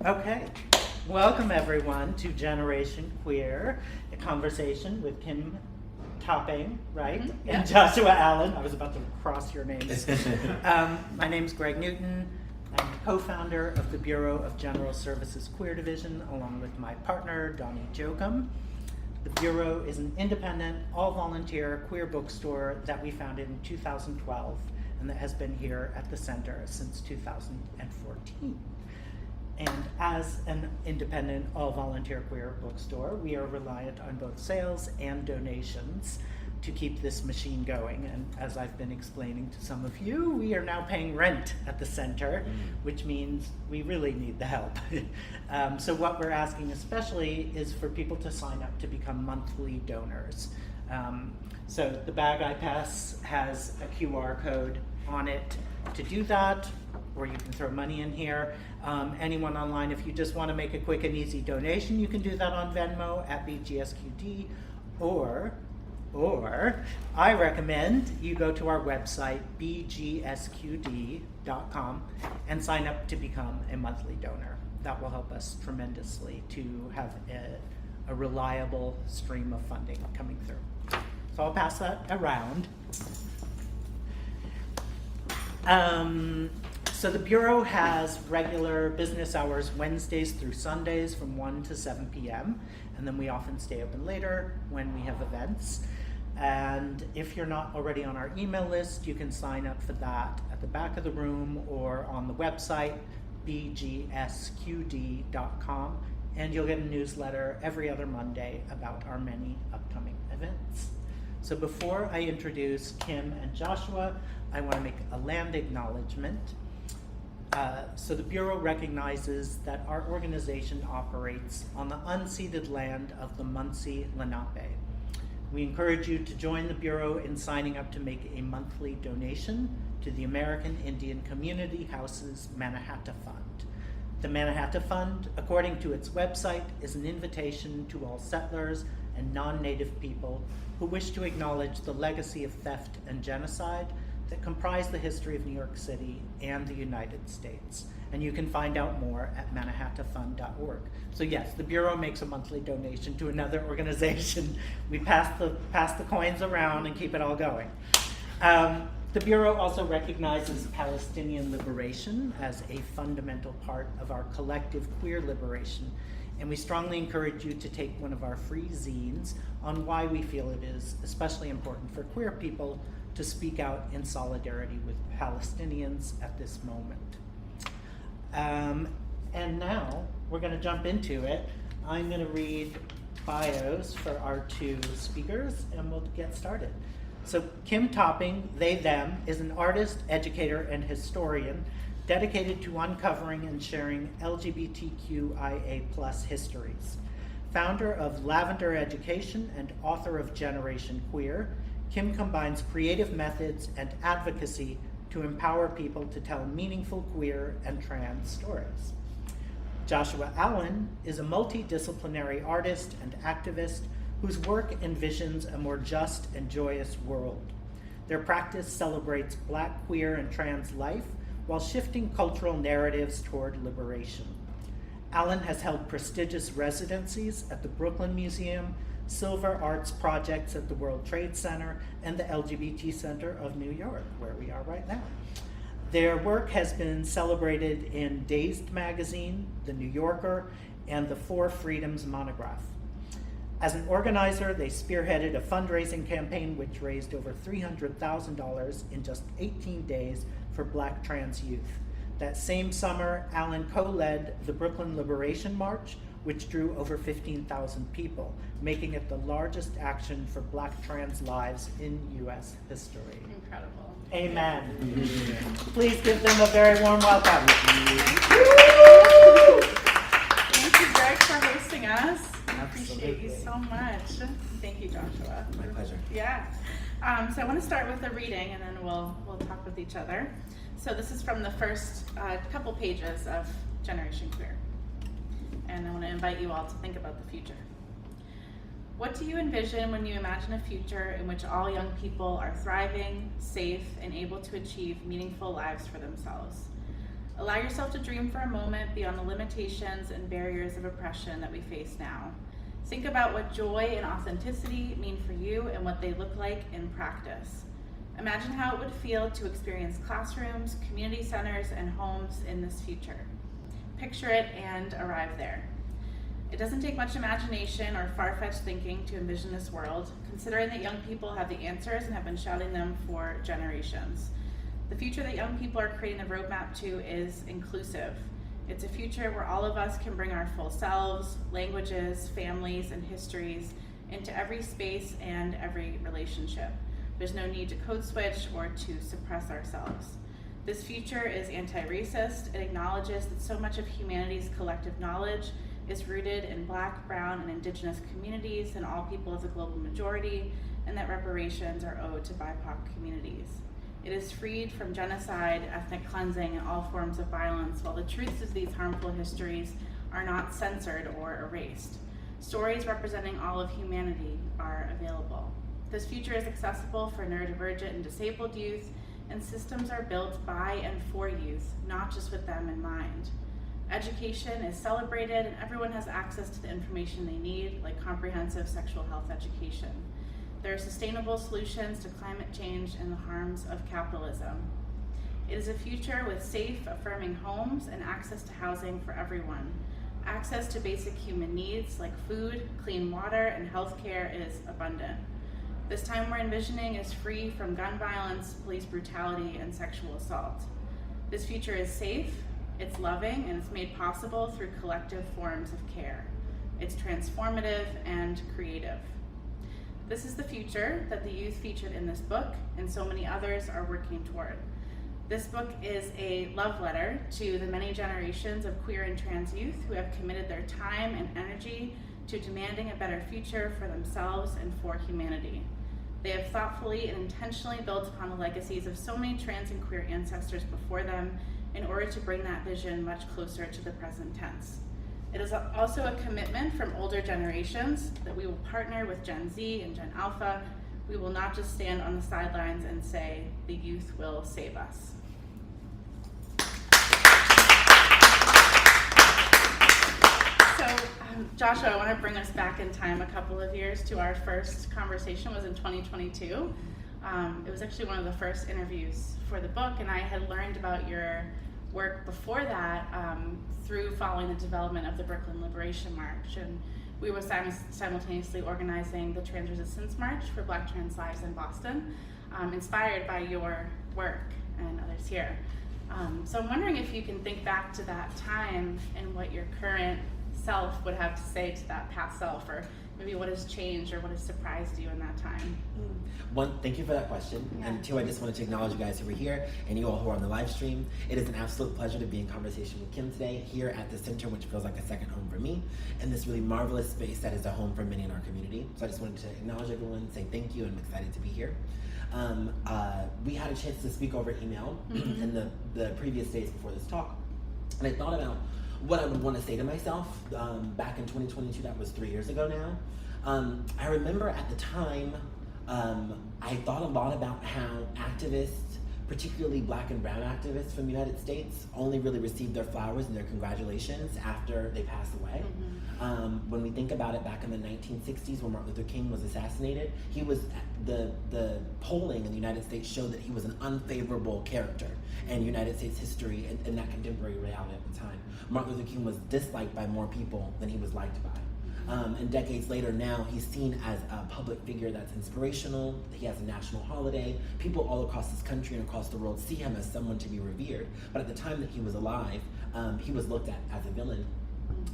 Okay, welcome everyone to Generation Queer, a conversation with Kimm Topping, right? Mm-hmm. And Joshua Allen. I was about to cross your names. My name's Greg Newton. I'm the co-founder of the Bureau of General Services Queer Division, along with my partner, Donnie Jokum. The Bureau is an independent, all-volunteer queer bookstore that we founded in 2012 and that has been here at the center since 2014. And as an independent, all-volunteer queer bookstore, we are reliant on both sales and donations to keep this machine going. And as I've been explaining to some of you, we are now paying rent at the center, which means we really need the help. So what we're asking especially is for people to sign up to become monthly donors. So the bag I pass has a QR code on it to do that, or you can throw money in here. Anyone online, if you just want to make a quick and easy donation, you can do that on Venmo at BGSQD, or I recommend you go to our website, bgsqd.com, and sign up to become a monthly donor. That will help us tremendously to have a reliable stream of funding coming through. So I'll pass that around. So the Bureau has regular business hours Wednesdays through Sundays from 1 to 7 p.m. And then we often stay open later when we have events. And if you're not already on our email list, you can sign up for that at the back of the room or on the website, bgsqd.com. And you'll get a newsletter every other Monday about our many upcoming events. So before I introduce Kimm and Joshua, I want to make a land acknowledgement. So the Bureau recognizes that our organization operates on the unceded land of the Munsee Lenape. We encourage you to join the Bureau in signing up to make a monthly donation to the American Indian Community Houses Mannahatta Fund. The Mannahatta Fund, according to its website, is an invitation to all settlers and non-native people who wish to acknowledge the legacy of theft and genocide that comprise the history of New York City and the United States. And you can find out more at mannahattafund.org. So yes, the Bureau makes a monthly donation to another organization. We pass the coins around and keep it all going. The Bureau also recognizes Palestinian liberation as a fundamental part of our collective queer liberation. And we strongly encourage you to take one of our free zines on why we feel it is especially important for queer people to speak out in solidarity with Palestinians at this moment. And now we're going to jump into it. I'm going to read bios for our two speakers and we'll get started. So Kimm Topping, they, them, is an artist, educator, and historian dedicated to uncovering and sharing LGBTQIA+ histories. Founder of Lavender Education and author of Generation Queer, Kimm combines creative methods and advocacy to empower people to tell meaningful queer and trans stories. Joshua Allen is a multidisciplinary artist and activist whose work envisions a more just and joyous world. Their practice celebrates Black, queer, and trans life while shifting cultural narratives toward liberation. Allen has held prestigious residencies at the Brooklyn Museum, Silver Arts projects at the World Trade Center, and the LGBT Center of New York, where we are right now. Their work has been celebrated in Dazed magazine, The New Yorker, and the Four Freedoms monograph. As an organizer, they spearheaded a fundraising campaign which raised over $300,000 in just 18 days for Black trans youth. That same summer, Allen co-led the Brooklyn Liberation March, which drew over 15,000 people, making it the largest action for Black trans lives in U.S. history. Incredible. Amen. Please give them a very warm welcome. Thank you, Greg, for hosting us. I Absolutely. appreciate you so much. Thank you, Joshua. My pleasure. Yeah. So I want to start with a reading, and then we'll talk with each other. So this is from the first couple pages of Generation Queer. And I want to invite you all to think about the future. What do you envision when you imagine a future in which all young people are thriving, safe, and able to achieve meaningful lives for themselves? Allow yourself to dream for a moment beyond the limitations and barriers of oppression that we face now. Think about what joy and authenticity mean for you and what they look like in practice. Imagine how it would feel to experience classrooms, community centers, and homes in this future. Picture it and arrive there. It doesn't take much imagination or far-fetched thinking to envision this world, considering that young people have the answers and have been shouting them for generations. The future that young people are creating a roadmap to is inclusive. It's a future where all of us can bring our full selves, languages, families, and histories into every space and every relationship. There's no need to code switch or to suppress ourselves. This future is anti-racist. It acknowledges that so much of humanity's collective knowledge is rooted in Black, Brown, and Indigenous communities and all people of the global majority, and that reparations are owed to BIPOC communities. It is freed from genocide, ethnic cleansing, and all forms of violence, while the truths of these harmful histories are not censored or erased. Stories representing all of humanity are available. This future is accessible for neurodivergent and disabled youth, and systems are built by and for youth, not just with them in mind. Education is celebrated, and everyone has access to the information they need, like comprehensive sexual health education. There are sustainable solutions to climate change and the harms of capitalism. It is a future with safe, affirming homes and access to housing for everyone. Access to basic human needs like food, clean water, and healthcare is abundant. This time we're envisioning is free from gun violence, police brutality, and sexual assault. This future is safe, it's loving, and it's made possible through collective forms of care. It's transformative and creative. This is the future that the youth featured in this book and so many others are working toward. This book is a love letter to the many generations of queer and trans youth who have committed their time and energy to demanding a better future for themselves and for humanity. They have thoughtfully and intentionally built upon the legacies of so many trans and queer ancestors before them in order to bring that vision much closer to the present tense. It is also a commitment from older generations that we will partner with Gen Z and Gen Alpha. We will not just stand on the sidelines and say, the youth will save us. So, Joshua, I want to bring us back in time a couple of years to our first conversation was in 2022. It was actually one of the first interviews for the book, and I had learned about your work before that through following the development of the Brooklyn Liberation March. And we were simultaneously organizing the Trans Resistance March for Black Trans Lives in Boston, inspired by your work and others here. So I'm wondering if you can think back to that time and what your current self would have to say to that past self, or maybe what has changed or what has surprised you in that time. One, thank you for that question. Yeah. And two, I just wanted to acknowledge you guys who are here and you all who are on the live stream. It is an absolute pleasure to be in conversation with Kimm today here at the center, which feels like a second home for me, and this really marvelous space that is a home for many in our community. So I just wanted to acknowledge everyone, say thank you, and I'm excited to be here. We had a chance to speak over email in the previous days before this talk, and I thought about what I would want to say to myself back in 2022, that was 3 years ago now. I remember at the time, I thought a lot about how activists, particularly Black and brown activists from the United States, only really received their flowers and their congratulations after they passed away. When we think about it, back in the 1960s when Martin Luther King was assassinated, he was, the polling in the United States showed that he was an unfavorable character in United States history and that contemporary reality at the time. Martin Luther King was disliked by more people than he was liked by. And decades later now, he's seen as a public figure that's inspirational. He has a national holiday. People all across this country and across the world see him as someone to be revered. But at the time that he was alive, he was looked at as a villain.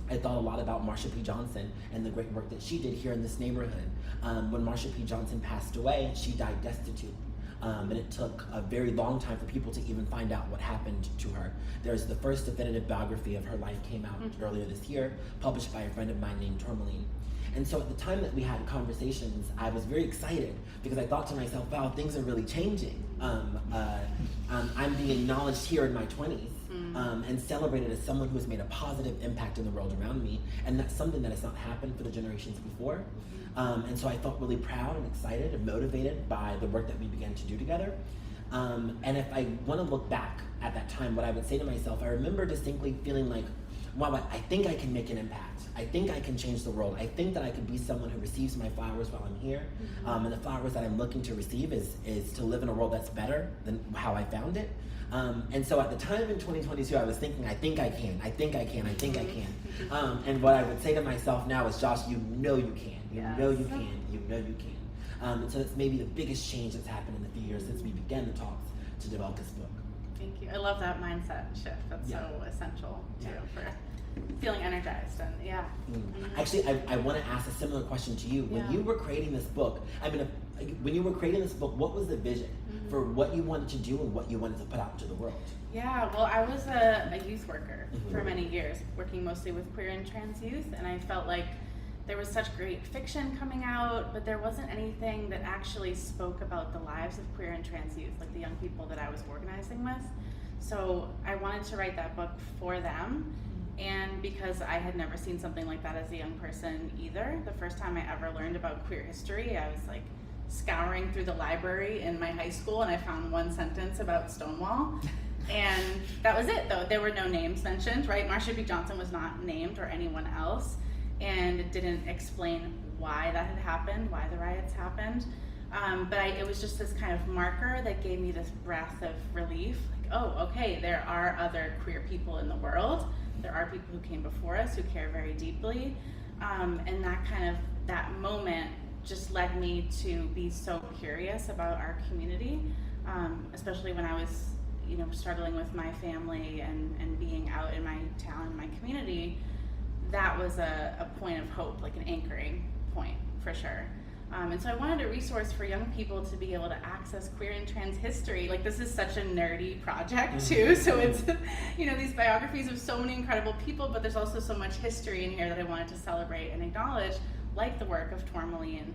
I thought a lot about Marsha P. Johnson and the great work that she did here in this neighborhood. When Marsha P. Johnson passed away, she died destitute. And it took a very long time for people to even find out what happened to her. There's the first definitive biography of her life came out earlier this year, published by a friend of mine named Tourmaline. And so at the time that we had conversations, I was very excited because I thought to myself, wow, things are really changing. I'm being acknowledged here in my 20s and celebrated as someone who has made a positive impact in the world around me. And that's something that has not happened for the generations before. And so I felt really proud and excited and motivated by the work that we began to do together. And if I want to look back at that time, what I would say to myself, I remember distinctly feeling like, wow, I think I can make an impact. I think I can change the world. I think that I could be someone who receives my flowers while I'm here. And the flowers that I'm looking to receive is to live in a world that's better than how I found it. And so at the time in 2022, I was thinking, I think I can. And what I would say to myself now is, Josh, you know you can. You know you can. And so that's maybe the biggest change that's happened in the few years since we began the talks to develop this book. Thank you. I love that mindset shift. That's so essential too for feeling energized and Actually, I want to ask a similar question to you. When you were creating this book, when you were creating this book, what was the vision for what you wanted to do and what you wanted to put out into the world? Yeah, well, I was a youth worker for many years, working mostly with queer and trans youth, and I felt like there was such great fiction coming out, but there wasn't anything that actually spoke about the lives of queer and trans youth, like the young people that I was organizing with. So I wanted to write that book for them, and because I had never seen something like that as a young person either. The first time I ever learned about queer history, I was like scouring through the library in my high school, and I found one sentence about Stonewall. And that was it, though. There were no names mentioned, right? Marsha B. Johnson was not named, or anyone else, and it didn't explain why that had happened, why the riots happened. But it was just this kind of marker that gave me this breath of relief. Like, oh, okay, there are other queer people in the world. There are people who came before us who care very deeply. And that moment just led me to be so curious about our community, especially when I was struggling with my family and being out in my town, my community. That was a point of hope, like an anchoring point for sure. And so I wanted a resource for young people to be able to access queer and trans history. Like, this is such a nerdy project too, so it's these biographies of so many incredible people, but there's also so much history in here that I wanted to celebrate and acknowledge, like the work of Tourmaline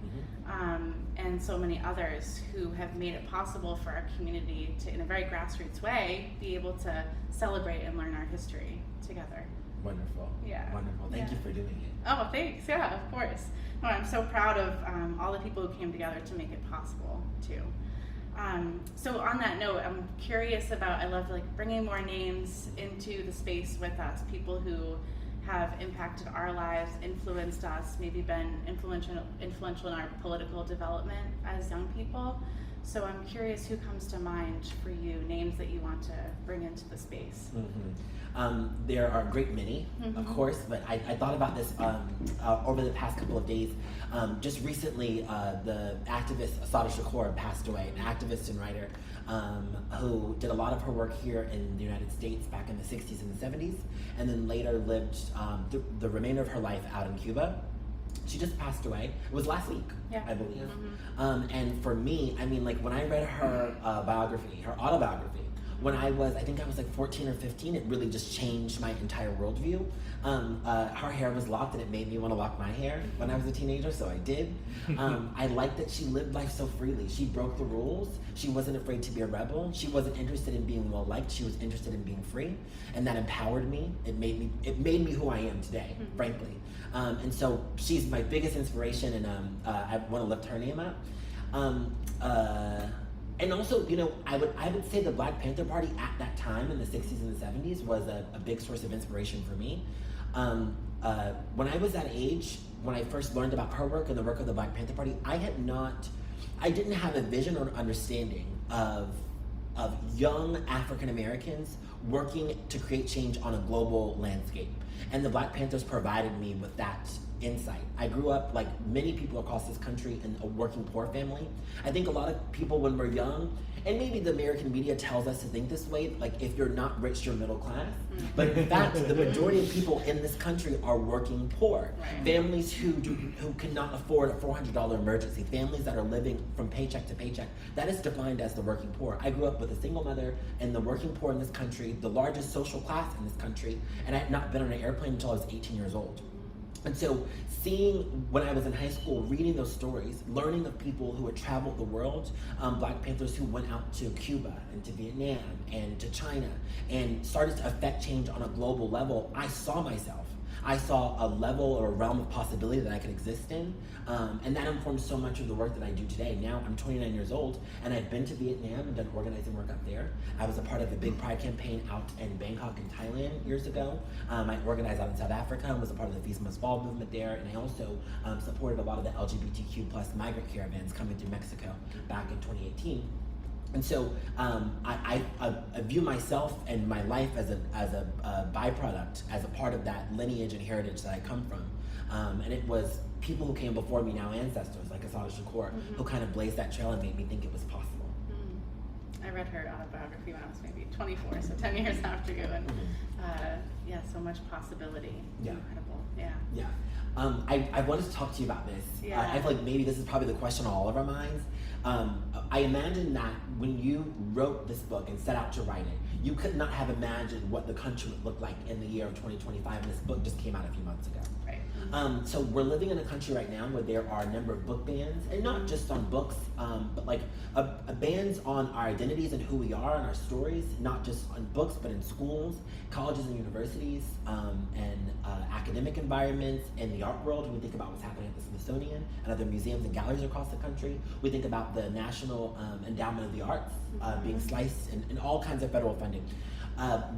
and so many others who have made it possible for our community to, in a very grassroots way, be able to celebrate and learn our history together. Wonderful. Yeah. Wonderful. Thank you for doing it. Oh, thanks. Yeah, of course. No, I'm so proud of all the people who came together to make it possible too. So on that note, I'm curious about, I love bringing more names into the space with us, people who have impacted our lives, influenced us, maybe been influential in our political development as young people. So I'm curious who comes to mind for you, names that you want to bring into the space. There are a great many, of course, but I thought about this over the past couple of days. Just recently, the activist Assata Shakur passed away, an activist and writer who did a lot of her work here in the United States back in the 60s and the 70s, and then later lived the remainder of her life out in Cuba. She just passed away. It was last week, I believe. And for me, when I read her biography, her autobiography, when I think I was 14 or 15, it really just changed my entire worldview. Her hair was locked, and it made me want to lock my hair when I was a teenager, so I did. I liked that she lived life so freely. She broke the rules. She wasn't afraid to be a rebel. She wasn't interested in being well-liked. She was interested in being free, and that empowered me. It made me who I am today, frankly. And so she's my biggest inspiration, and I want to lift her name up. And also, I would say the Black Panther Party at that time in the 60s and the 70s was a big source of inspiration for me. When I was that age, when I first learned about her work and the work of the Black Panther Party, I didn't have a vision or understanding of young African Americans working to create change on a global landscape. And the Black Panthers provided me with that insight. I grew up, like many people across this country, in a working poor family. I think a lot of people when we're young, and maybe the American media tells us to think this way, like if you're not rich, you're middle class. But in fact, the majority of people in this country are working poor. Families who cannot afford a $400 emergency, families that are living from paycheck to paycheck. That is defined as the working poor. I grew up with a single mother and the working poor in this country, the largest social class in this country, and I had not been on an airplane until I was 18 years old. And so seeing, when I was in high school, reading those stories, learning of people who had traveled the world, Black Panthers who went out to Cuba and to Vietnam and to China and started to affect change on a global level, I saw myself. I saw a level or a realm of possibility that I could exist in, and that informs so much of the work that I do today. Now I'm 29 years old, and I've been to Vietnam and done organizing work up there. I was a part of a big pride campaign out in Bangkok in Thailand years ago. I organized out in South Africa and was a part of the Feast Must Fall movement there, and I also supported a lot of the LGBTQ plus migrant caravans coming through Mexico back in 2018. And so I view myself and my life as a byproduct, as a part of that lineage and heritage that I come from. And it was people who came before me, now ancestors, like Assata Shakur, who kind of blazed that trail and made me think it was possible. I read her autobiography when I was maybe 24, so 10 years after you, and yeah, so much possibility. Yeah. Incredible. Yeah. Yeah. I wanted to talk to you about this. Yeah. I feel like maybe this is probably the question on all of our minds. I imagine that when you wrote this book and set out to write it, you could not have imagined what the country would look like in the year of 2025, and this book just came out a few months ago. Right. So we're living in a country right now where there are a number of book bans, and not just on books, but like bans on our identities and who we are and our stories, not just on books, but in schools, colleges and universities, and academic environments, in the art world. We think about what's happening at the Smithsonian and other museums and galleries across the country. We think about the National Endowment of the Arts being sliced and all kinds of federal funding.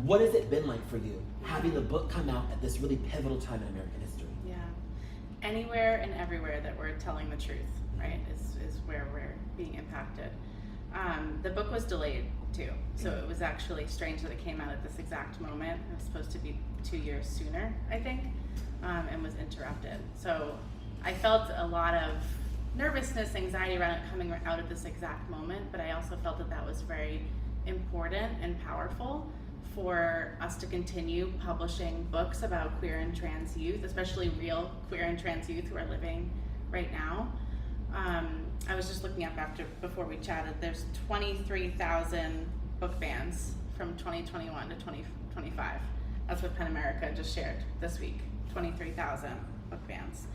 What has it been like for you, having the book come out at this really pivotal time in American history? Yeah. Anywhere and everywhere that we're telling the truth, right, is where we're being impacted. The book was delayed too, so it was actually strange that it came out at this exact moment. It was supposed to be 2 years sooner, I think, and was interrupted. So I felt a lot of nervousness, anxiety around it coming out at this exact moment, but I also felt that that was very important and powerful for us to continue publishing books about queer and trans youth, especially real queer and trans youth who are living right now. I was just looking up before we chatted, there's 23,000 book bans from 2021 to 2025. That's what PEN America just shared this week, 23,000 book bans.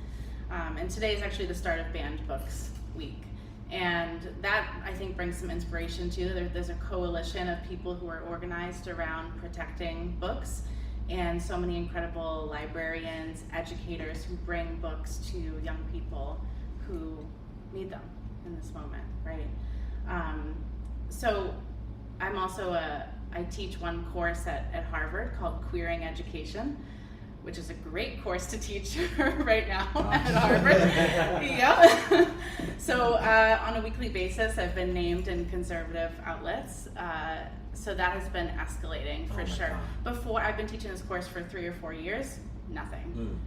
And today is actually the start of Banned Books Week. And that, I think, brings some inspiration too. There's a coalition of people who are organized around protecting books, and so many incredible librarians, educators who bring books to young people who need them in this moment, right? So I'm also I teach one course at Harvard called Queering Education, which is a great course to teach right now at Harvard. Yeah. So on a weekly basis, I've been named in conservative outlets. So that has been escalating for sure. God. Before, I've been teaching this course for 3 or 4 years, nothing.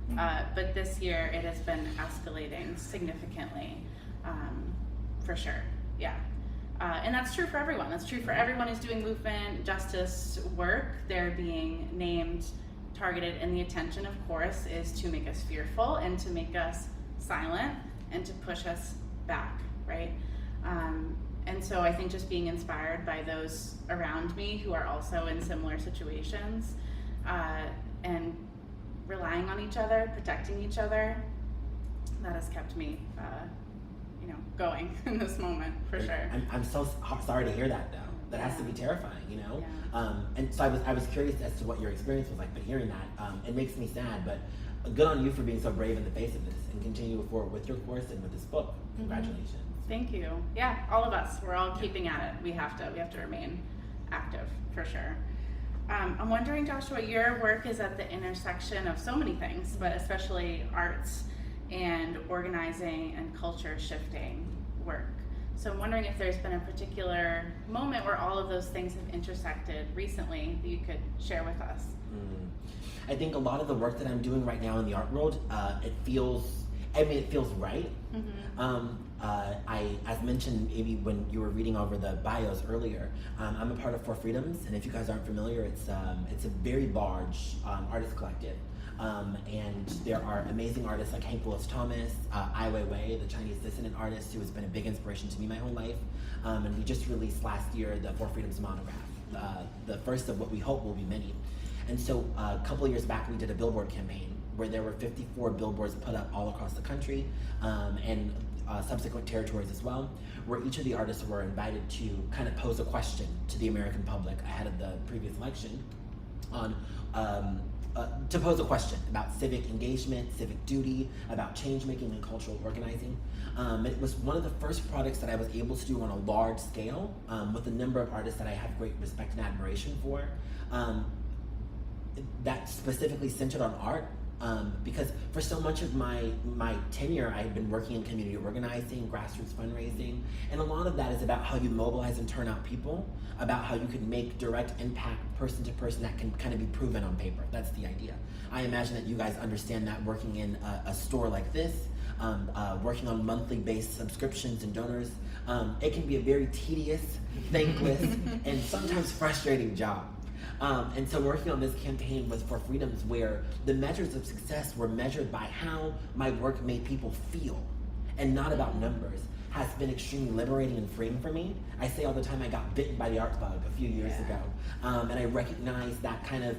But this year it has been escalating significantly, for sure, yeah. And that's true for everyone. That's true for everyone who's doing movement justice work. They're being named, targeted, and the intention, of course, is to make us fearful and to make us silent and to push us back, right? And so I think just being inspired by those around me who are also in similar situations, and relying on each other, protecting each other, that has kept me, going in this moment, for sure. I'm so sorry to hear that, though. That has to be terrifying, you know? Yeah. And so I was curious as to what your experience was like, but hearing that, it makes me sad, but good on you for being so brave in the face of this and continue forward with your course and with this book. Congratulations. Thank you. Yeah, all of us, we're all keeping at it. We have to remain active, for sure. I'm wondering, Joshua, your work is at the intersection of so many things, but especially arts and organizing and culture shifting work. So I'm wondering if there's been a particular moment where all of those things have intersected recently that you could share with us. I think a lot of the work that I'm doing right now in the art world, it feels right. As mentioned, maybe when you were reading over the bios earlier, I'm a part of Four Freedoms, and if you guys aren't familiar, it's a very large artist collective. And there are amazing artists like Hank Willis Thomas, Ai Weiwei, the Chinese dissident artist who has been a big inspiration to me my whole life. And we just released last year the Four Freedoms monograph, the first of what we hope will be many. And so a couple of years back, we did a billboard campaign where there were 54 billboards put up all across the country, and subsequent territories as well, where each of the artists were invited to kind of pose a question to the American public ahead of the previous election on to pose a question about civic engagement, civic duty, about change making and cultural organizing. It was one of the first projects that I was able to do on a large scale with a number of artists that I have great respect and admiration for. That specifically centered on art. Because for so much of my tenure, I had been working in community organizing, grassroots fundraising, and a lot of that is about how you mobilize and turn out people, about how you can make direct impact person to person that can kind of be proven on paper. That's the idea. I imagine that you guys understand that working in a store like this, working on monthly based subscriptions and donors, it can be a very tedious, thankless, and sometimes frustrating job. And so working on this campaign was for freedoms where the measures of success were measured by how my work made people feel and not about numbers has been extremely liberating and freeing for me. I say all the time I got bitten by the art bug a few years ago. And I recognize that kind of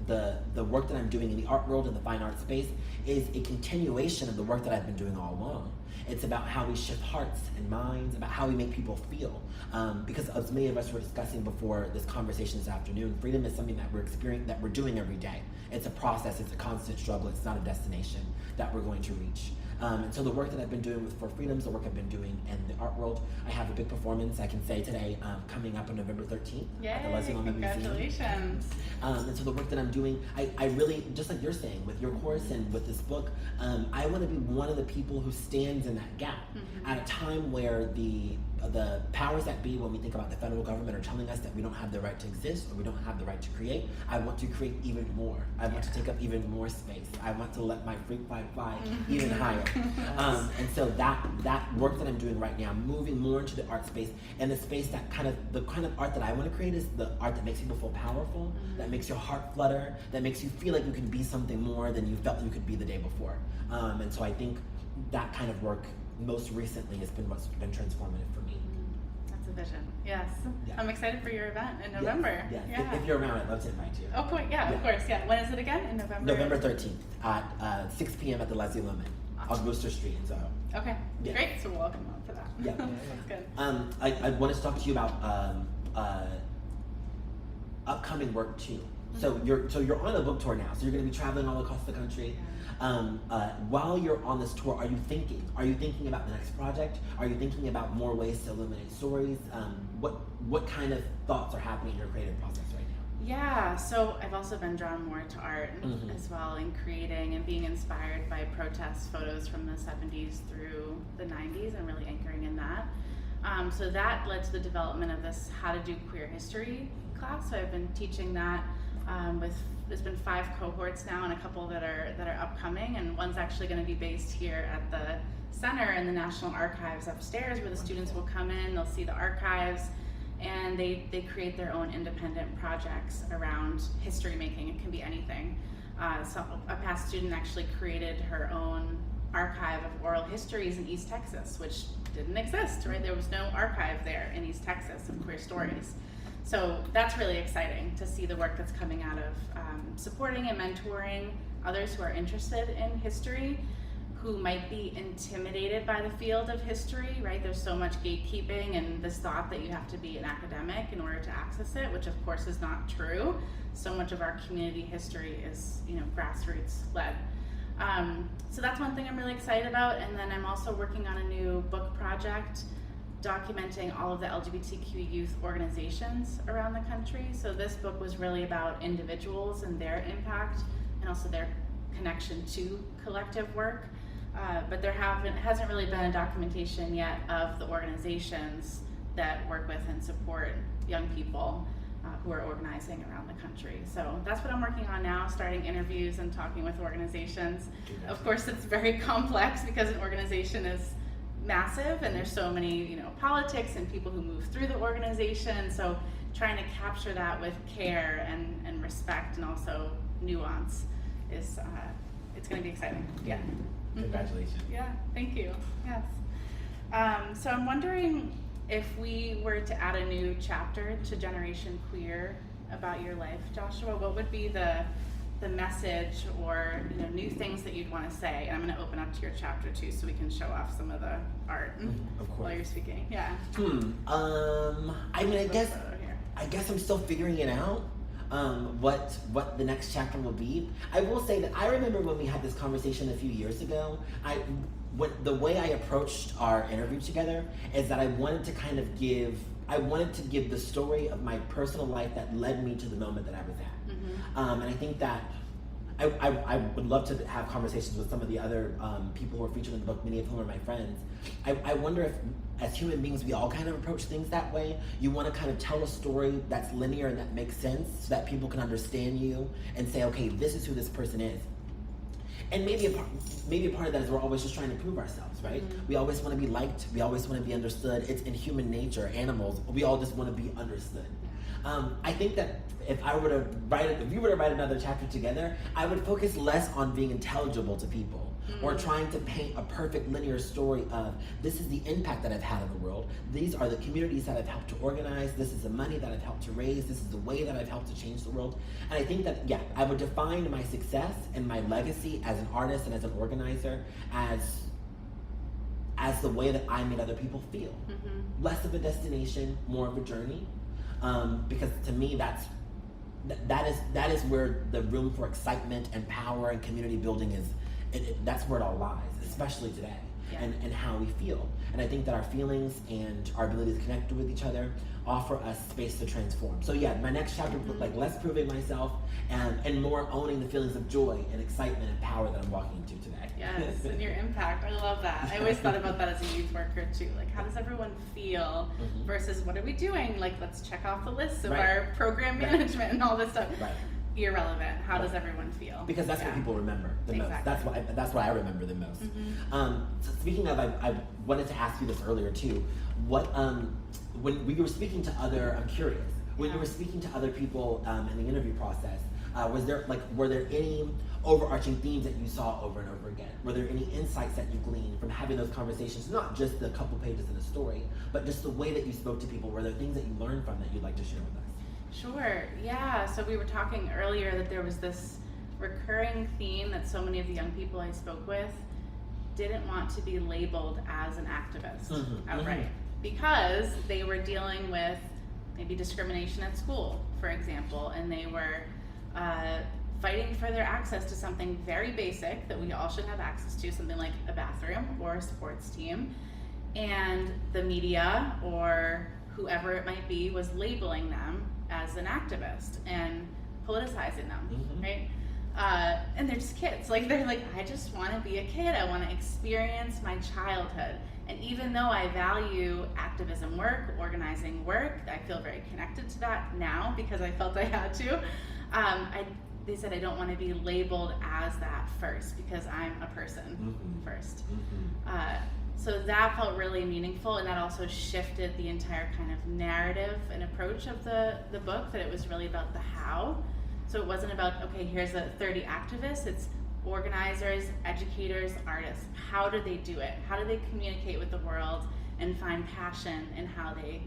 the work that I'm doing in the art world and the fine art space is a continuation of the work that I've been doing all along. It's about how we shift hearts and minds, about how we make people feel. Because as many of us were discussing before this conversation this afternoon, freedom is something that we're experiencing, that we're doing every day. It's a process, it's a constant struggle, it's not a destination that we're going to reach. And so the work that I've been doing with For Freedoms, the work I've been doing in the art world, I have a big performance, I can say today, coming up on November 13th at the Leslie Museum. Congratulations. And so the work that I'm doing, I really, just like you're saying, with your course and with this book, I want to be one of the people who stands in that gap at a time where the powers that be, when we think about the federal government, are telling us that we don't have the right to exist or we don't have the right to create. I want to create even more. I want to take up even more space. I want to let my freak fly even higher. And so that work that I'm doing right now, moving more into the art space, and the space that the kind of art that I want to create is the art that makes people feel powerful, that makes your heart flutter, that makes you feel like you can be something more than you felt you could be the day before. And so I think that kind of work most recently has been what's been transformative for me. That's a vision. Yes. Yeah. I'm excited for your event in November. Yes. Yeah. If you're around, I'd love to invite you. Oh, cool. Yeah, of course. Yeah. When is it again? In November? November 13th at 6 p.m. at the Leslie Lumen on Worcester Street in Soho. Okay. Yeah. Great. So we'll welcome up for that. Yeah. That's good. I wanted to talk to you about upcoming work too. So you're on a book tour now. So you're going to be traveling all across the country. While you're on this tour, are you thinking about the next project? Are you thinking about more ways to illuminate stories? What kind of thoughts are happening in your creative process right now? Yeah, so I've also been drawn more to art as well, in creating and being inspired by protest photos from the 70s through the 90s and really anchoring in that. So that led to the development of this How to Do Queer History class. So I've been teaching that there's been 5 cohorts now and a couple that are upcoming, and one's actually going to be based here at the center in the National Archives upstairs, where the students will come in, they'll see the archives, and they create their own independent projects around history making. It can be anything. So a past student actually created her own archive of oral histories in East Texas, which didn't exist, right? There was no archive there in East Texas of queer stories. So that's really exciting to see the work that's coming out of supporting and mentoring others who are interested in history, who might be intimidated by the field of history, right? There's so much gatekeeping and this thought that you have to be an academic in order to access it, which of course is not true. So much of our community history is, grassroots led. So that's one thing I'm really excited about. And then I'm also working on a new book project documenting all of the LGBTQ youth organizations around the country. So this book was really about individuals and their impact and also their connection to collective work. But there hasn't really been a documentation yet of the organizations that work with and support young people who are organizing around the country. So that's what I'm working on now, starting interviews and talking with organizations. Of course, it's very complex because an organization is massive and there's so many, politics and people who move through the organization. So trying to capture that with care and respect and also nuance is, it's going to be exciting. Yeah. Congratulations. Yeah, thank you. Yes. So I'm wondering if we were to add a new chapter to Generation Queer about your life, Joshua, what would be the message or new things that you'd want to say? And I'm going to open up to your chapter too, so we can show off some of the art Of course. while you're speaking. Yeah. I guess I'm still figuring it out. what the next chapter will be. I will say that I remember when we had this conversation a few years ago. The way I approached our interview together is that I wanted to give the story of my personal life that led me to the moment that I was at. And I think that I would love to have conversations with some of the other people who are featured in the book, many of whom are my friends. I wonder if, as human beings, we all kind of approach things that way. You want to kind of tell a story that's linear and that makes sense so that people can understand you and say, okay, this is who this person is. And maybe a part of that is we're always just trying to prove ourselves, right? We always want to be liked. We always want to be understood. It's in human nature, animals, we all just want to be understood. I think that if we were to write another chapter together, I would focus less on being intelligible to people or trying to paint a perfect linear story of this is the impact that I've had on the world. These are the communities that I've helped to organize. This is the money that I've helped to raise. This is the way that I've helped to change the world. And I think that, I would define my success and my legacy as an artist and as an organizer as the way that I made other people feel. Less of a destination, more of a journey. Because to me, that is where the room for excitement and power and community building is. That's where it all lies, especially today, and how we feel. And I think that our feelings and our ability to connect with each other offer us space to transform. So my next chapter would look like less proving myself and more owning the feelings of joy and excitement and power that I'm walking into today. Yes, and your impact. I love that. I always thought about that as a youth worker too. Like, how does everyone feel versus what are we doing? Like, let's check off the list of our program management and all this stuff. Irrelevant. How does everyone feel? Because that's what people remember the most. That's what I remember the most. So speaking of, I wanted to ask you this earlier too. When we were speaking to I'm curious. When you were speaking to other people in the interview process, were there any overarching themes that you saw over and over again? Were there any insights that you gleaned from having those conversations? Not just the couple pages in the story, but just the way that you spoke to people. Were there things that you learned from that you'd like to share with us? Sure, yeah. So we were talking earlier that there was this recurring theme that so many of the young people I spoke with didn't want to be labeled as an activist outright because they were dealing with maybe discrimination at school, for example, and they were fighting for their access to something very basic that we all should have access to, something like a bathroom or a sports team, and the media or whoever it might be was labeling them as an activist and politicizing them, right? And they're just kids. They're like, I just want to be a kid. I want to experience my childhood. And even though I value activism work, organizing work, I feel very connected to that now because I felt I had to. They said I don't want to be labeled as that first because I'm a person first. So that felt really meaningful, and that also shifted the entire kind of narrative and approach of the book, that it was really about the how. So it wasn't about, okay, here's 30 activists, it's organizers, educators, artists. How do they do it? How do they communicate with the world and find passion in how they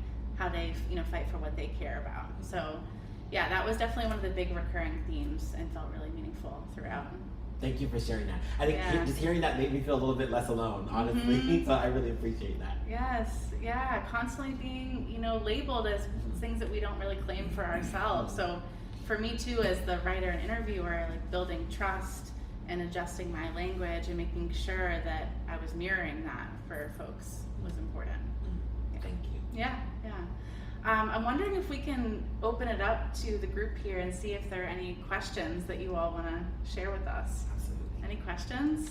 fight for what they care about? So yeah, that was definitely one of the big recurring themes and felt really meaningful throughout. Thank you for sharing that. I think just hearing that made me feel a little bit less alone, honestly. So I really appreciate that. Yes, yeah, constantly being, labeled as things that we don't really claim for ourselves. So for me too, as the writer and interviewer, building trust and adjusting my language and making sure that I was mirroring that for folks was important. Thank you. Yeah. I'm wondering if we can open it up to the group here and see if there are any questions that you all want to share with us. Absolutely. Any questions?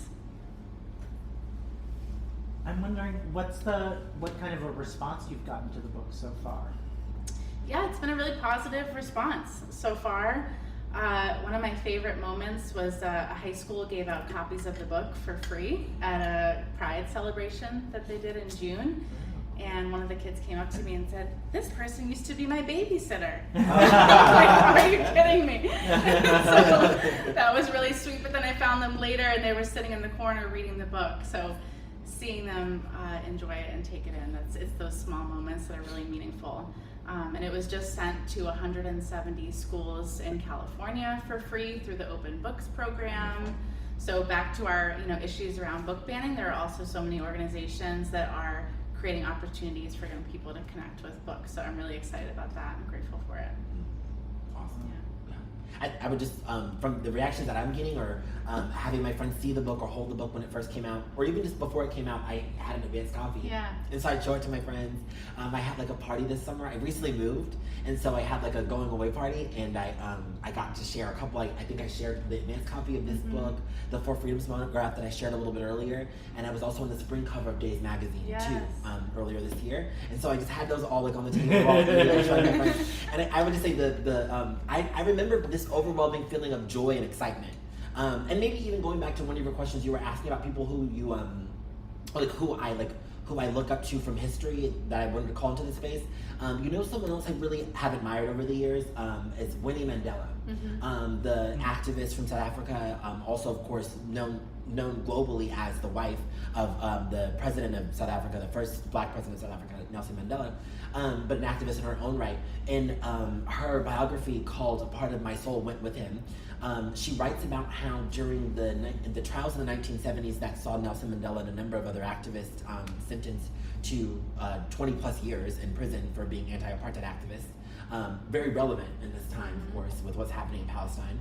I'm wondering what kind of a response you've gotten to the book so far? Yeah, it's been a really positive response so far. One of my favorite moments was a high school gave out copies of the book for free at a Pride celebration that they did in June. And one of the kids came up to me and said, "This person used to be my babysitter." Are you kidding me? So that was really sweet. But then I found them later and they were sitting in the corner reading the book. So seeing them enjoy it and take it in, it's those small moments that are really meaningful. And it was just sent to 170 schools in California for free through the Open Books program. So back to our issues around book banning, there are also so many organizations that are creating opportunities for young people to connect with books. So I'm really excited about that. I'm grateful for it. Awesome. I would just, from the reactions that I'm getting, or having my friends see the book or hold the book when it first came out, or even just before it came out, I had an advanced copy. Yeah. And so I'd show it to my friends. I had like a party this summer. I recently moved, and so I had like a going away party, and I got to share a couple. I think I shared the advanced copy of this book, the Four Freedoms monograph that I shared a little bit earlier, and I was also on the spring cover of Days magazine too, earlier this year. And so I just had those all like on the table, and I would just say I remember this overwhelming feeling of joy and excitement, and maybe even going back to one of your questions, you were asking about people who you who I look up to from history that I wanted to call into the space. Someone else I really have admired over the years is Winnie Mandela, the activist from South Africa, also of course known globally as the wife of the president of South Africa, the first black president of South Africa, Nelson Mandela, but an activist in her own right. In her biography called A Part of My Soul Went With Him, she writes about how during the trials in the 1970s that saw Nelson Mandela and a number of other activists sentenced to 20 plus years in prison for being anti-apartheid activists, very relevant in this time, of course, with what's happening in Palestine.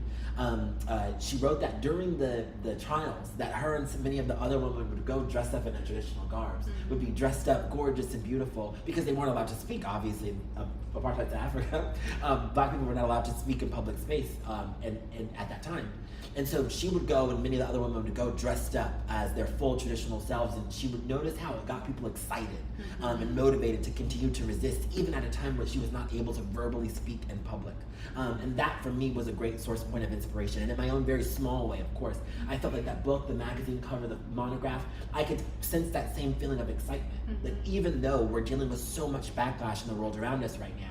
She wrote that during the trials, that her and many of the other women would go dressed up in their traditional garbs, would be dressed up, gorgeous and beautiful, because they weren't allowed to speak, obviously, of apartheid to Africa. Black people were not allowed to speak in public space and at that time. And so she would go, and many of the other women would go dressed up as their full traditional selves, and she would notice how it got people excited and motivated to continue to resist, even at a time where she was not able to verbally speak in public. And that, for me, was a great source point of inspiration. And in my own very small way, of course, I felt like that book, the magazine cover, the monograph, I could sense that same feeling of excitement. That even though we're dealing with so much backlash in the world around us right now,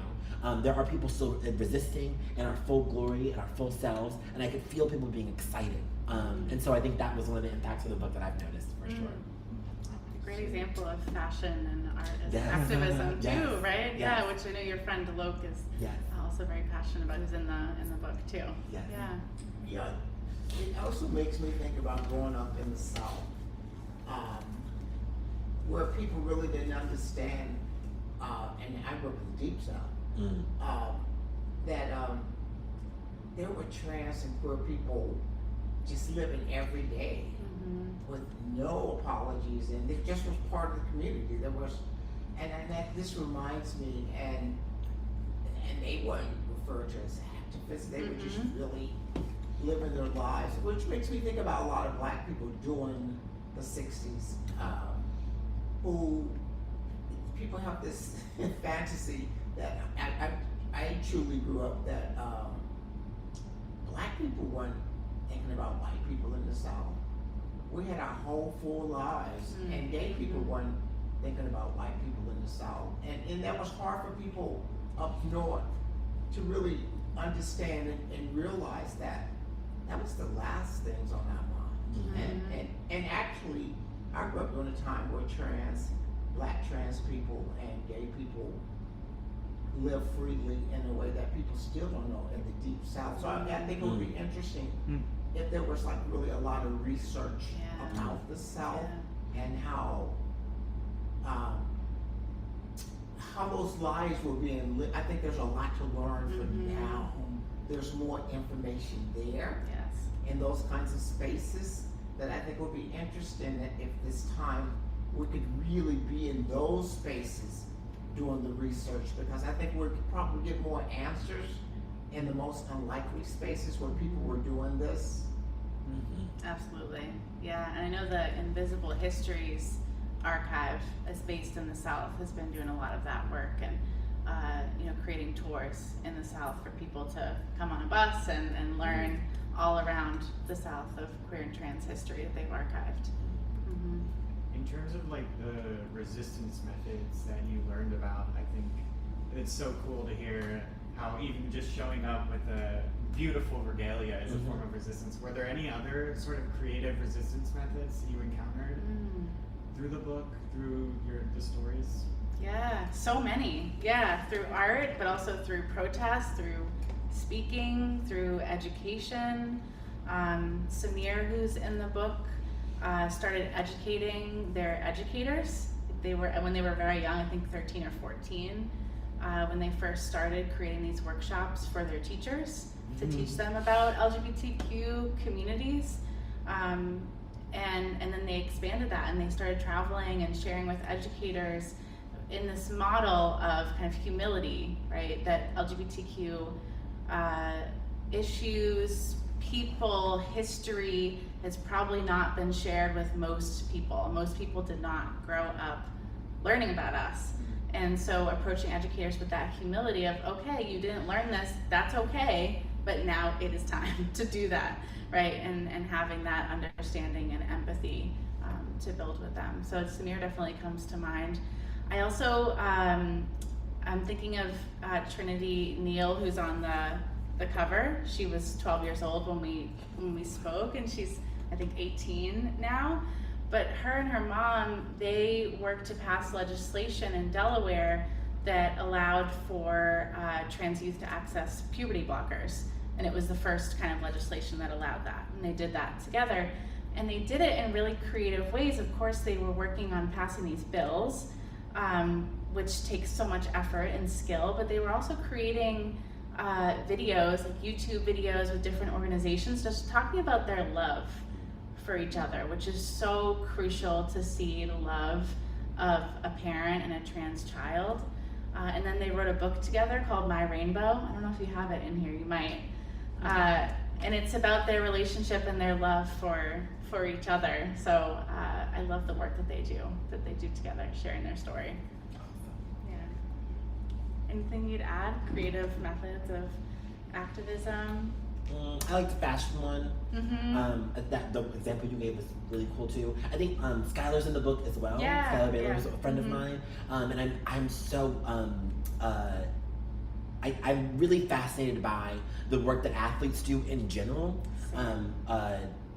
there are people still resisting in our full glory and our full selves, and I could feel people being excited. And so I think that was one of the impacts of the book that I've noticed, for sure. A great example of fashion and art as Yes. activism too, Yes. right? Yes. Yeah, which I know your friend Alok is also very passionate about, who's in the book too. Yes. Yeah. It also makes me think about growing up in the South, where people really didn't understand, and I grew up in the Deep South, that there were trans and queer people just living every day with no apologies, and it just was part of the community. There was, and that this reminds me, and they weren't referred to as activists. They were just really living their lives, which makes me think about a lot of black people during the 60s, who people have this fantasy that I truly grew up that black people weren't thinking about white people in the South. We had our whole full lives, and gay people weren't thinking about white people in the South, and that was hard for people up north to really understand and realize that was the last things on our mind. And actually, I grew up during a time where black trans people and gay people live freely in a way that people still don't know in the Deep South. So I think it would be interesting if there was like really a lot of research about the South and how those lives were being lived. I think there's a lot to learn from now. There's more information there in those kinds of spaces that I think would be interesting, that if this time we could really be in those spaces doing the research, because I think we'd probably get more answers in the most unlikely spaces where people were doing this. Absolutely. Yeah, and I know the Invisible Histories Archive is based in the South, has been doing a lot of that work, and creating tours in the South for people to come on a bus and learn all around the South of queer and trans history that they've archived. In terms of like the resistance methods that you learned about, I think it's so cool to hear how even just showing up with a beautiful regalia is a form of resistance. Were there any other sort of creative resistance methods you encountered through the book, through the stories? Yeah, so many. Yeah, through art, but also through protest, through speaking, through education. Samir, who's in the book, started educating their educators. When they were very young, I think 13 or 14, when they first started creating these workshops for their teachers to teach them about LGBTQ communities. And then they expanded that, and they started traveling and sharing with educators in this model of kind of humility, right? That LGBTQ issues, people, history has probably not been shared with most people. Most people did not grow up learning about us. And so approaching educators with that humility of, okay, you didn't learn this, that's okay, but now it is time to do that, right? And having that understanding and empathy to build with them. So Samir definitely comes to mind. I also, I'm thinking of Trinity Neal, who's on the cover. She was 12 years old when we spoke, and she's, I think, 18 now. But her and her mom, they worked to pass legislation in Delaware that allowed for trans youth to access puberty blockers. And it was the first kind of legislation that allowed that. And they did that together. And they did it in really creative ways. Of course, they were working on passing these bills, which takes so much effort and skill, but they were also creating videos, like YouTube videos with different organizations, just talking about their love for each other, which is so crucial to see the love of a parent and a trans child. And then they wrote a book together called My Rainbow. I don't know if you have it in here, you might. And it's about their relationship and their love for each other. So I love the work that they do together, sharing their story. Yeah. Anything you'd add? Creative methods of activism? I like the fashion one. Mm-hmm. That the example you gave was really cool too. I think Skylar's in the book as well. Yeah, Skylar Baylor is yeah. a friend of mine, and I'm so I'm really fascinated by the work that athletes do in general.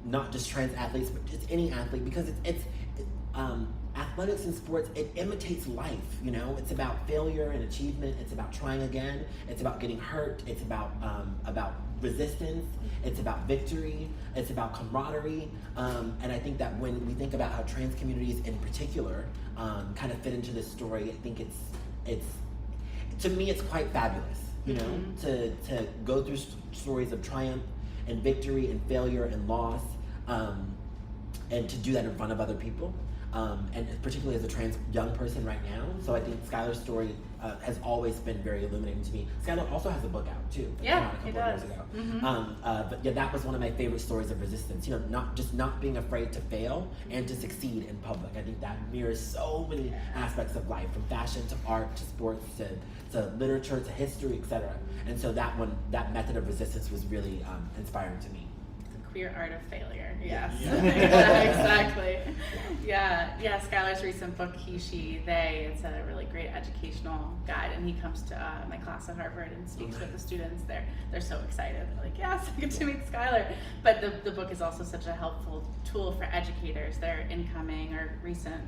Not just trans athletes, but just any athlete, because it's athletics and sports, it imitates life, you know? It's about failure and achievement, it's about trying again, it's about getting hurt, it's about resistance, it's about victory, it's about camaraderie, and I think that when we think about how trans communities in particular kind of fit into this story, I think it's to me it's quite fabulous, you know, to go through stories of triumph and victory and failure and loss, and to do that in front of other people, and particularly as a trans young person right now. So I think Skylar's story has always been very illuminating to me. Skylar also has a book out too. That Yeah, came out a couple he of does. years ago. But yeah, that was one of my favorite stories of resistance. You know, not being afraid to fail and to succeed in public. I think that mirrors so many aspects of life, from fashion to art to sports to literature to history, etc. And so that method of resistance was really inspiring to me. Queer art of failure. Yes. Yeah. Exactly. Yeah. Skylar's recent book, He, She, They, it's a really great educational guide, and he comes to my class at Harvard and speaks with the students there. They're so excited. They're like, yes, I get to meet Skylar. But the book is also such a helpful tool for educators, their incoming or recent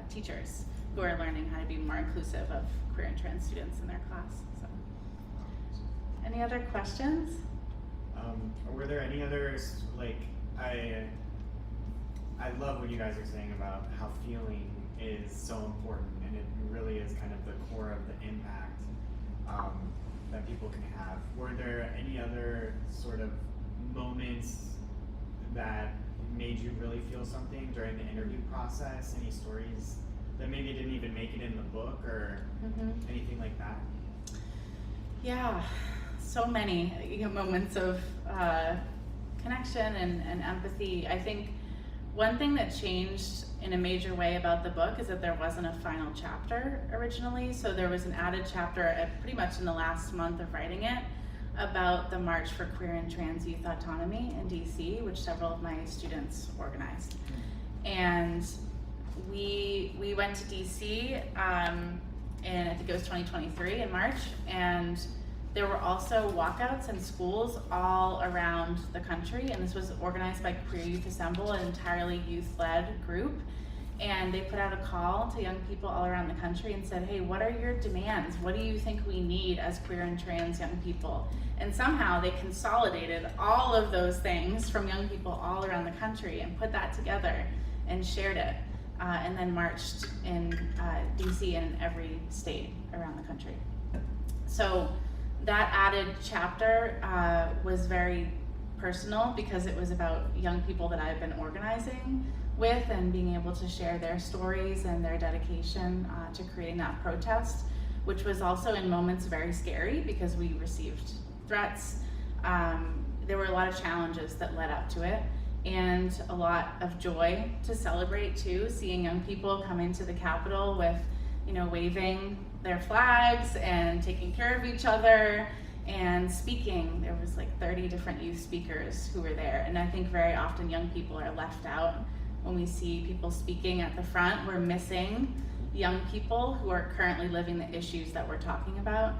teachers who are learning how to be more inclusive of queer and trans students in their class. So, any other questions? Were there any others, like, I love what you guys are saying about how feeling is so important, and it really is kind of the core of the impact that people can have. Were there any other sort of moments that made you really feel something during the interview process? Any stories that maybe didn't even make it in the book or anything like that? Yeah, so many moments of connection and empathy. I think one thing that changed in a major way about the book is that there wasn't a final chapter originally. So there was an added chapter pretty much in the last month of writing it about the March for Queer and Trans Youth Autonomy in DC, which several of my students organized. And we went to DC and I think it was 2023 in March, and there were also walkouts in schools all around the country, and this was organized by Queer Youth Assemble, an entirely youth-led group. And they put out a call to young people all around the country and said, hey, what are your demands? What do you think we need as queer and trans young people? And somehow they consolidated all of those things from young people all around the country and put that together and shared it, and then marched in DC and in every state around the country. So that added chapter was very personal because it was about young people that I've been organizing with and being able to share their stories and their dedication to creating that protest, which was also in moments very scary because we received threats. There were a lot of challenges that led up to it, and a lot of joy to celebrate too, seeing young people come into the Capitol with, waving their flags and taking care of each other and speaking. There was like 30 different youth speakers who were there, and I think very often young people are left out when we see people speaking at the front. We're missing young people who are currently living the issues that we're talking about.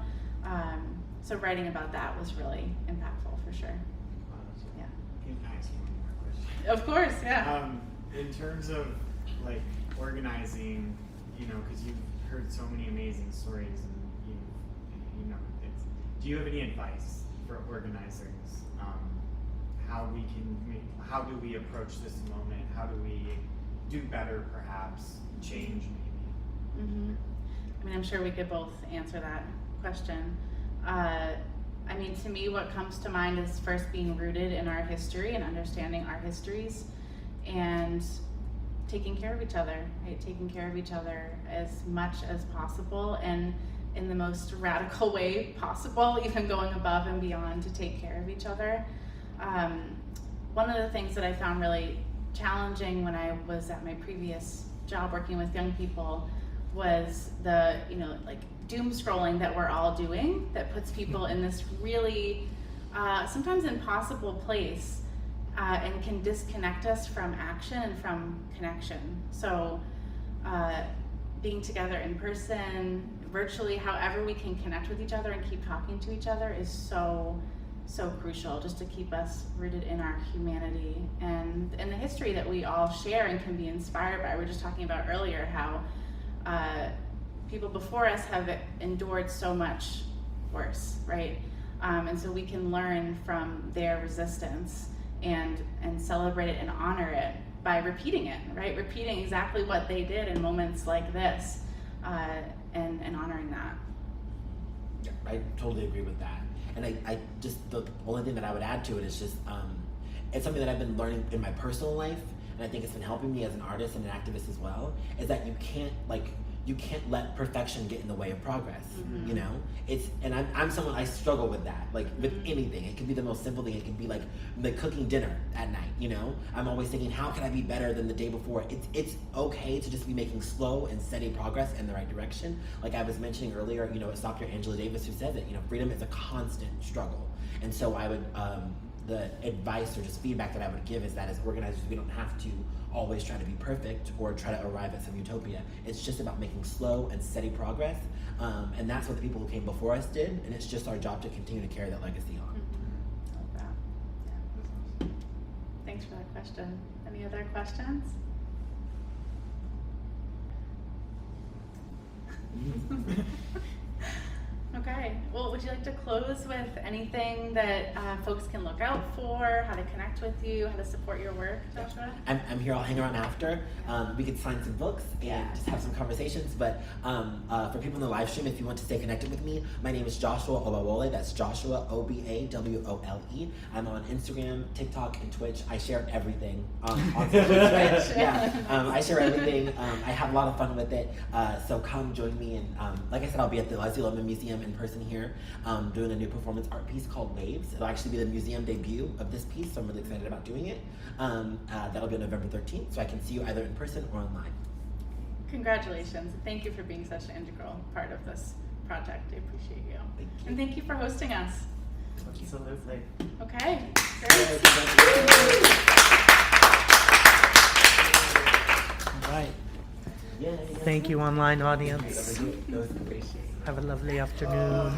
So writing about that was really impactful for sure. Yeah. Can I ask you one more question? Of course, yeah. In terms of like organizing, because you've heard so many amazing stories, and do you have any advice for organizers? How do we approach this moment? How do we do better, perhaps change maybe? Mm-hmm. I mean, I'm sure we could both answer that question. To me, what comes to mind is first being rooted in our history and understanding our histories, and taking care of each other, right? Taking care of each other as much as possible and in the most radical way possible, even going above and beyond to take care of each other. One of the things that I found really challenging when I was at my previous job working with young people was the, doom scrolling that we're all doing that puts people in this really sometimes impossible place and can disconnect us from action and from connection. So being together in person, virtually, however we can connect with each other and keep talking to each other is so crucial, just to keep us rooted in our humanity and in the history that we all share and can be inspired by. We were just talking about earlier how people before us have endured so much worse, right? And so we can learn from their resistance and celebrate it and honor it by repeating it, right? Repeating exactly what they did in moments like this, and honoring that. Yeah, I totally agree with that. And I just, the only thing that I would add to it is just, it's something that I've been learning in my personal life, and I think it's been helping me as an artist and an activist as well, is that you can't let perfection get in the way of progress. Mm-hmm. And I'm someone, I struggle with that, like with anything. It can be the most simple thing. It can be like cooking dinner at night, I'm always thinking, how can I be better than the day before? It's okay to just be making slow and steady progress in the right direction. Like I was mentioning earlier, it's Dr. Angela Davis who says it, freedom is a constant struggle. And so I would, the advice or just feedback that I would give is that as organizers, we don't have to always try to be perfect or try to arrive at some utopia. It's just about making slow and steady progress, and that's what the people who came before us did, and it's just our job to continue to carry that legacy on. Mm-hmm. Love that. Yeah. Thanks for that question. Any other questions? Okay, well, would you like to close with anything that folks can look out for, how to connect with you, how to support your work, Joshua? I'm here, I'll hang around after. We could sign some books and just have some conversations, but for people in the live stream, if you want to stay connected with me, my name is Joshua Obawole, that's Joshua Obawole. I'm on Instagram, TikTok, and Twitch. I share everything on Twitch. I share everything. I have a lot of fun with it, so come join me, and like I said, I'll be at the Leslie Lemon Museum in person here, doing a new performance art piece called Waves. It'll actually be the museum debut of this piece, so I'm really excited about doing it. That'll be on November 13th, so I can see you either in person or online. Congratulations. Thank you for being such an integral part of this project. I appreciate you. Thank you. And thank you for hosting us. Absolutely. Okay, great. All right. Yay. Thank you, online audience. That was great. Have a lovely afternoon.